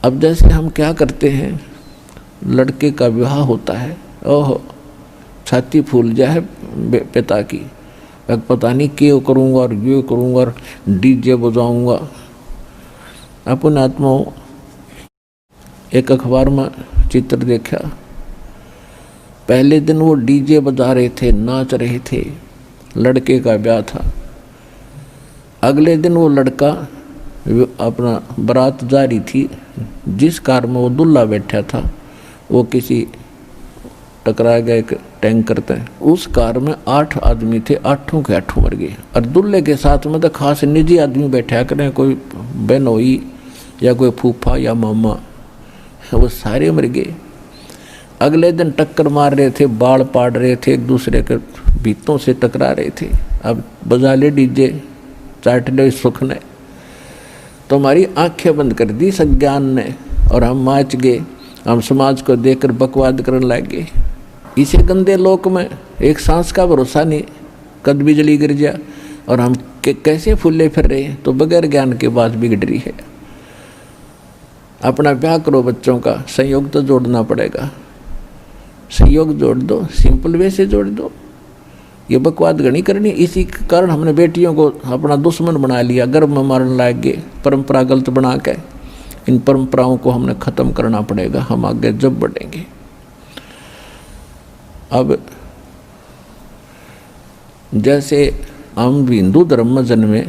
अब जैसे हम क्या करते हैं, लड़के का विवाह होता है, ओहो छाती फूल जाए पिता की, अब पता नहीं क्यों करूँगा और ये करूँगा और डीजे बजाऊँगा। अपन आत्माओं एक अखबार में चित्र देखा, पहले दिन वो डीजे बजा रहे थे, नाच रहे थे, लड़के का ब्याह था। अगले दिन वो लड़का अपना बारात जा रही थी, जिस कार में वो दूल्हा बैठा था वो किसी टकरा गया एक टैंकर थे, उस कार में 8 आदमी थे, 8 के 8 मर गए। और दूल्हे के साथ में तो खास निजी आदमी बैठा करें, कोई बहनोई या कोई फूफा या मामा, वो सारे मर गए। अगले दिन टक्कर मार रहे थे, बाल पाड़ रहे थे, एक दूसरे के भीतों से टकरा रहे थे। अब बजा ले डीजे, चाट ले सुख ने, तो हमारी आंखें बंद कर दी सज्ञान ने और हम नाच गए। हम समाज को देखकर बकवाद करने लगे। इसे गंदे लोक में एक सांस का भरोसा नहीं, कद बिजली गिर जा और हम कैसे फूले फिर रहे हैं। तो बगैर ज्ञान के बात बिगड़ रही है। अपना ब्याह करो, बच्चों का संयोग तो जोड़ना पड़ेगा, संयोग जोड़ दो, सिंपल वे से जोड़ दो। ये बकवाद गणी करनी। इसी के कारण हमने बेटियों को अपना दुश्मन बना लिया, गर्भ में मारने लग गए, परंपरा गलत बना के। इन परंपराओं को हमने खत्म करना पड़ेगा, हम आगे जब बढ़ेंगे। अब जैसे हम हिंदू धर्म में जन्मे,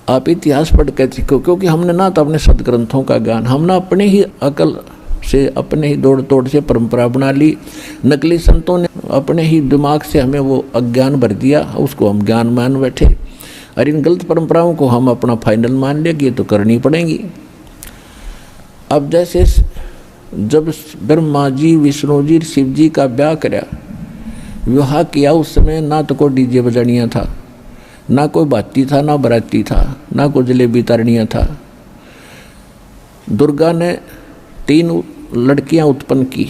आप इतिहास पढ़ के सीखो, क्योंकि हमने ना तो अपने सदग्रंथों का ज्ञान, हमने अपने ही अकल से, अपने ही दौड़ तोड़ से परंपरा बना ली। नकली संतों ने अपने ही दिमाग से हमें वो अज्ञान भर दिया, उसको हम ज्ञान मान बैठे। और इन गलत परंपराओं को हम अपना फाइनल मान लिया कि ये तो करनी पड़ेगी। अब जैसे जब ब्रह्मा जी, विष्णु जी, शिव जी का ब्याह कराया, विवाह किया, उस समय ना तो कोई डीजे बजानिया था, ना कोई बाती था, ना बराती था, ना कोई जलेबी तारनिया था। दुर्गा ने 3 लड़कियां उत्पन्न की,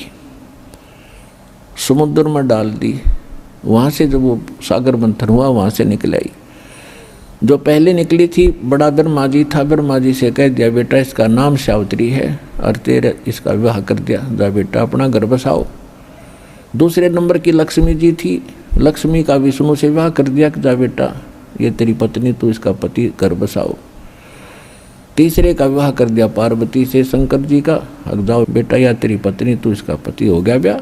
समुद्र में डाल दी। वहाँ से जब वो सागर मंथन हुआ, वहाँ से निकल आई। जो पहले निकली थी बड़ा ब्रह्मा जी था, ब्रह्मा जी से कह दिया बेटा इसका नाम सावित्री है और तेरे इसका विवाह कर दिया, जा बेटा अपना घर बसाओ। दूसरे नंबर की लक्ष्मी जी थी, लक्ष्मी का विष्णु से विवाह कर दिया कि जा बेटा ये तेरी पत्नी, तू इसका पति घर बसाओ। तीसरे का विवाह कर दिया पार्वती से, शंकर जी का, अब जाओ बेटा या तेरी पत्नी, तू इसका पति, हो गया ब्याह।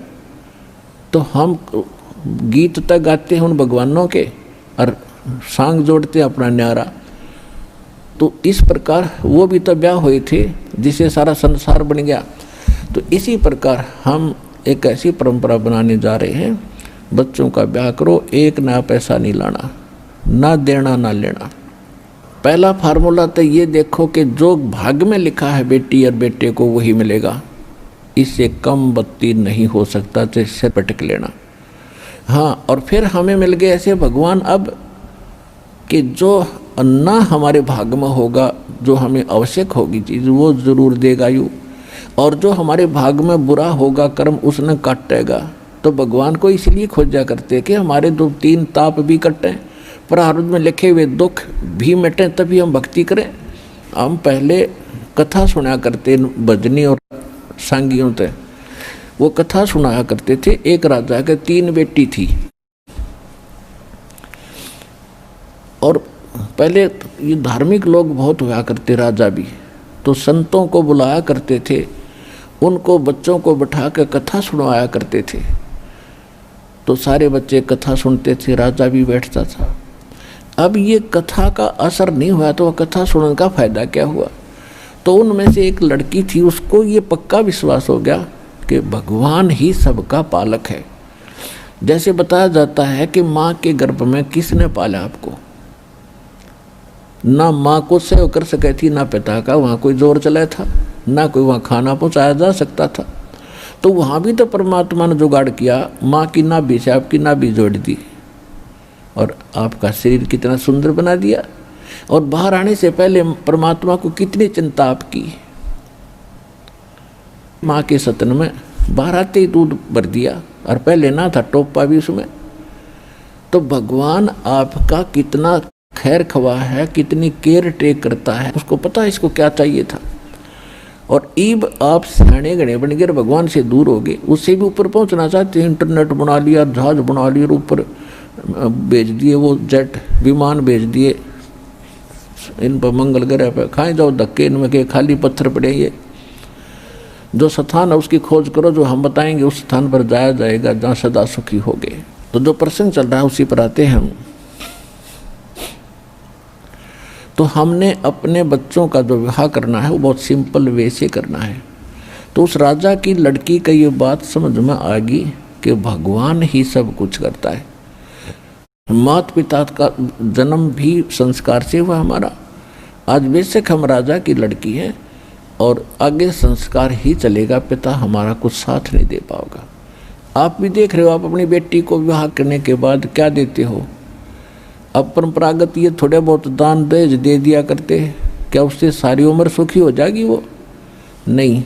तो हम गीत तक गाते हैं उन भगवानों के और सांग जोड़ते अपना न्यारा। तो इस प्रकार वो भी तो ब्याह हुए थे जिसे सारा संसार बन गया। तो इसी प्रकार हम एक ऐसी परंपरा बनाने जा रहे हैं, बच्चों का ब्याह करो, एक नया पैसा नहीं लाना, ना देना ना लेना। पहला फार्मूला तो ये देखो कि जो भाग्य में लिखा है बेटी और बेटे को वही मिलेगा, इससे कम बत्ती नहीं हो सकता, तो इससे पटक लेना। हाँ, और फिर हमें मिल गए ऐसे भगवान अब कि जो अन्ना हमारे भाग्य में होगा, जो हमें आवश्यक होगी चीज़, वो ज़रूर देगा यू, और जो हमारे भाग्य में बुरा होगा कर्म, उसने काटेगा। तो भगवान को इसलिए खोजा करते कि हमारे 2-3 ताप भी कटें, प्रारब्ध में लिखे हुए दुख भी मिटें, तभी हम भक्ति करें। हम पहले कथा सुना करते भजनी और सांगियों से, वो कथा सुनाया करते थे। एक राजा के 3 बेटी थी, और पहले ये धार्मिक लोग बहुत हुआ करते, राजा भी, तो संतों को बुलाया करते थे, उनको बच्चों को बैठा के कथा सुनवाया करते थे। तो सारे बच्चे कथा सुनते थे, राजा भी बैठता था। अब ये कथा का असर नहीं हुआ तो कथा सुनने का फायदा क्या हुआ। तो उनमें से एक लड़की थी, उसको ये पक्का विश्वास हो गया कि भगवान ही सबका पालक है। जैसे बताया जाता है कि माँ के गर्भ में किसने पाला आपको, ना माँ को सेव कर सके थी, ना पिता का वहाँ कोई जोर चला था, ना कोई वहाँ खाना पहुँचाया जा सकता था। तो वहाँ भी तो परमात्मा ने जुगाड़ किया, माँ की नाभि से आपकी नाभि जोड़ दी और आपका शरीर कितना सुंदर बना दिया। और बाहर आने से पहले परमात्मा को कितनी चिंता आपकी, माँ के सतन में बाहर आते ही दूध भर दिया, और पहले ना था टोपा भी उसमें। तो भगवान आपका कितना खैर खवा है, कितनी केयर टेक करता है, उसको पता है इसको क्या चाहिए था। और ईब आप सियाणे गणे बन गए, भगवान से दूर हो गए, उससे भी ऊपर पहुंचना चाहते हैं। इंटरनेट बना लिया, जहाज बना लिए, ऊपर भेज दिए, वो जेट विमान भेज दिए इन पर, मंगल ग्रह पर खाए जाओ धक्के, इनमें के खाली पत्थर पड़े। ये जो स्थान है उसकी खोज करो, जो हम बताएंगे उस स्थान पर जाया जाएगा जहाँ सदा सुखी हो गए। तो जो प्रसंग चल रहा है उसी पर आते हैं हम। तो हमने अपने बच्चों का जो विवाह करना है वो बहुत सिंपल वे से करना है। तो उस राजा की लड़की का ये बात समझ में आ गई कि भगवान ही सब कुछ करता है। माता पिता का जन्म भी संस्कार से हुआ हमारा। आज बेशक हम राजा की लड़की हैं और आगे संस्कार ही चलेगा, पिता हमारा कुछ साथ नहीं दे पाएगा। आप भी देख रहे हो, आप अपनी बेटी को विवाह करने के बाद क्या देते हो? अब परंपरागत ये थोड़े बहुत दान दहेज दे दिया करते हैं, क्या उससे सारी उम्र सुखी हो जाएगी वो? नहीं,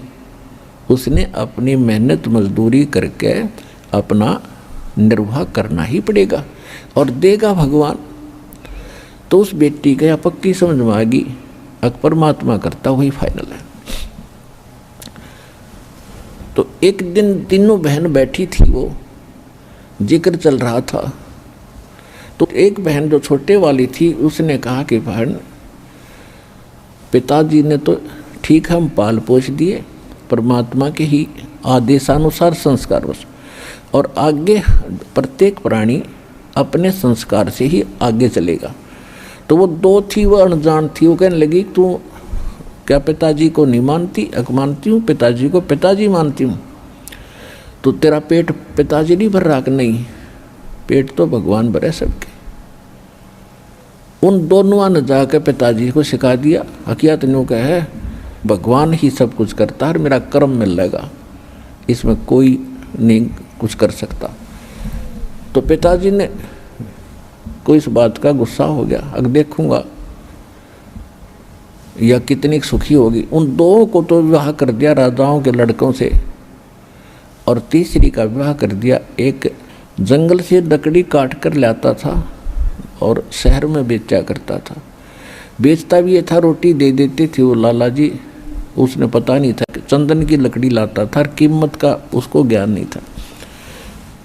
उसने अपनी मेहनत मजदूरी करके अपना निर्वाह करना ही पड़ेगा और देगा भगवान। तो उस बेटी का पक्की समझ में आ गई, परमात्मा करता वही फाइनल है। तो एक दिन तीनों बहन बैठी थी, वो जिक्र चल रहा था। तो एक बहन जो छोटे वाली थी उसने कहा कि बहन, पिताजी ने तो ठीक हम पाल पोष दिए परमात्मा के ही आदेशानुसार संस्कारवश, और आगे प्रत्येक प्राणी अपने संस्कार से ही आगे चलेगा। तो वो दो थी, वो अनजान थी, वो कहने लगी तू क्या पिताजी को नहीं मानती? मानती हूँ, पिताजी को पिताजी मानती हूँ। तो तेरा पेट पिताजी नहीं भर रहा? नहीं, पेट तो भगवान भरे सबके। उन दोनों ने जाकर पिताजी को सिखा दिया, हकीकत न्यू का है भगवान ही सब कुछ करता है, मेरा कर्म मिल लेगा, इसमें कोई नहीं कुछ कर सकता। तो पिताजी ने कोई इस बात का गुस्सा हो गया, अब देखूंगा या कितनी सुखी होगी। उन दो को तो विवाह कर दिया राजाओं के लड़कों से, और तीसरी का विवाह कर दिया एक जंगल से लकड़ी काट कर लाता था और शहर में बेचा करता था। बेचता भी ये था, रोटी दे देते थे वो लाला जी, उसने पता नहीं था कि चंदन की लकड़ी लाता था, कीमत का उसको ज्ञान नहीं था।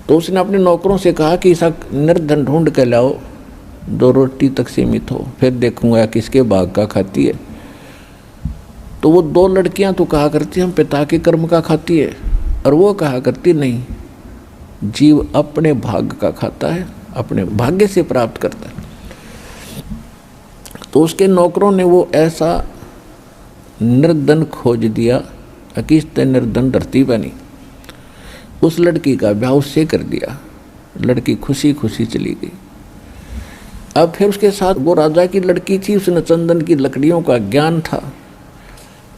तो उसने अपने नौकरों से कहा कि ऐसा निर्धन ढूंढ के लाओ जो रोटी तक सीमित हो, फिर देखूंगा किसके बाग का खाती है। तो वो दो लड़कियां तो कहा करती हम पिता के कर्म का खाती है, और वो कहा करती नहीं, जीव अपने भाग्य का खाता है, अपने भाग्य से प्राप्त करता है। तो उसके नौकरों ने वो ऐसा निर्धन खोज दिया, अकिश्त निर्धन धरती बनी। उस लड़की का ब्याह उससे कर दिया, लड़की खुशी खुशी चली गई। अब फिर उसके साथ वो राजा की लड़की थी, उसने चंदन की लकड़ियों का ज्ञान था,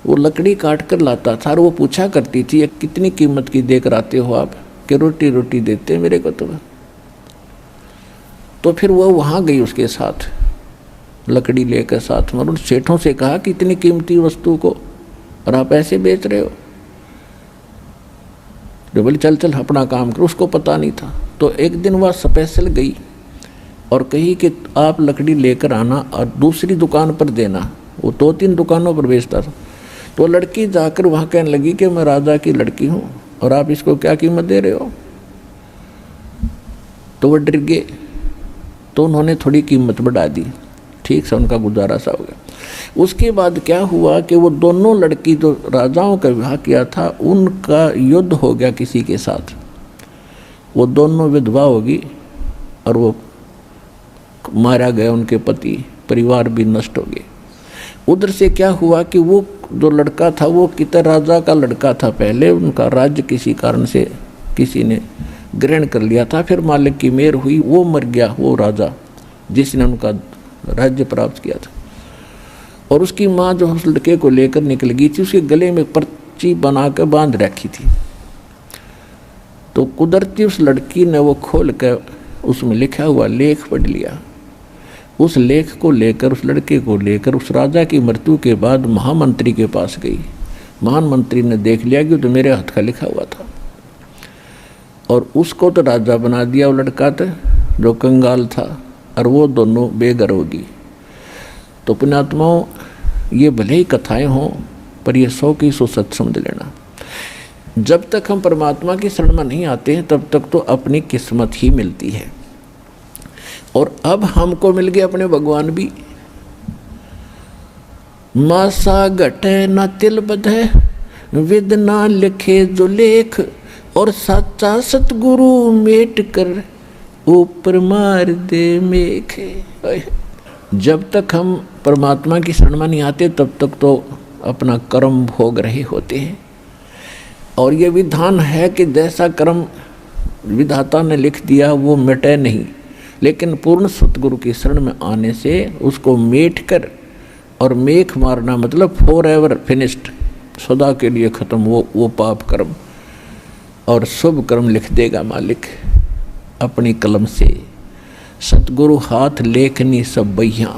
वो लकड़ी काट कर लाता था और वो पूछा करती थी कितनी कीमत की देकर आते हो आप? कि रोटी रोटी देते मेरे को तो फिर वो वहाँ गई उसके साथ लकड़ी लेकर साथ में, और उन सेठों से कहा कि इतनी कीमती वस्तु को और आप ऐसे बेच रहे हो? जो बोले चल चल अपना काम करो, उसको पता नहीं था। तो एक दिन वह स्पेशल गई और कही कि आप लकड़ी लेकर आना और दूसरी दुकान पर देना। वो 2-3 दुकानों पर बेचता था। तो लड़की जाकर वहाँ कहने लगी कि मैं राजा की लड़की हूँ और आप इसको क्या कीमत दे रहे हो? तो वो डर गए, तो उन्होंने थोड़ी कीमत बढ़ा दी, ठीक से उनका गुजारा सा हो गया। उसके बाद क्या हुआ कि वो दोनों लड़की जो राजाओं का विवाह किया था उनका युद्ध हो गया किसी के साथ, वो दोनों विधवा होगी और वो मारा गया, उनके पति परिवार भी नष्ट हो गए। उधर से क्या हुआ कि वो जो लड़का था वो कितर राजा का लड़का था, पहले उनका राज्य किसी कारण से किसी ने ग्रहण कर लिया था, फिर मालिक की मेहर हुई, वो मर गया वो राजा जिसने उनका राज्य प्राप्त किया था। और उसकी माँ जो उस लड़के को लेकर निकल गई थी, उसके गले में पर्ची बना कर बांध रखी थी। तो कुदरती उस लड़की ने वो खोल कर उसमें लिखा हुआ लेख पढ़ लिया। उस लेख को लेकर, उस लड़के को लेकर उस राजा की मृत्यु के बाद महामंत्री के पास गई। महामंत्री ने देख लिया कि तो मेरे हाथ का लिखा हुआ था, और उसको तो राजा बना दिया वो लड़का था जो कंगाल था, और वो दोनों बेघर होगी। तो पुण्यात्माओं, ये भले ही कथाएं हों पर यह 100 की 100 सच समझ लेना। जब तक हम परमात्मा की शरण में नहीं आते हैं तब तक तो अपनी किस्मत ही मिलती है। और अब हमको मिल गए अपने भगवान भी। मासा घटे न तिल बधे, विद ना लिखे जो लेख, और साचा सतगुरु मेट कर ऊपर मार दे मेखे। जब तक हम परमात्मा की शरण में नहीं आते तब तक तो अपना कर्म भोग रहे होते हैं। और ये विधान है कि जैसा कर्म विधाता ने लिख दिया वो मिटे नहीं, लेकिन पूर्ण सतगुरु की शरण में आने से उसको मेट कर, और मेख मारना मतलब फॉर एवर फिनिश्ड, सदा के लिए खत्म वो पाप कर्म, और शुभ कर्म लिख देगा मालिक अपनी कलम से। सतगुरु हाथ लेखनी सब बहिया,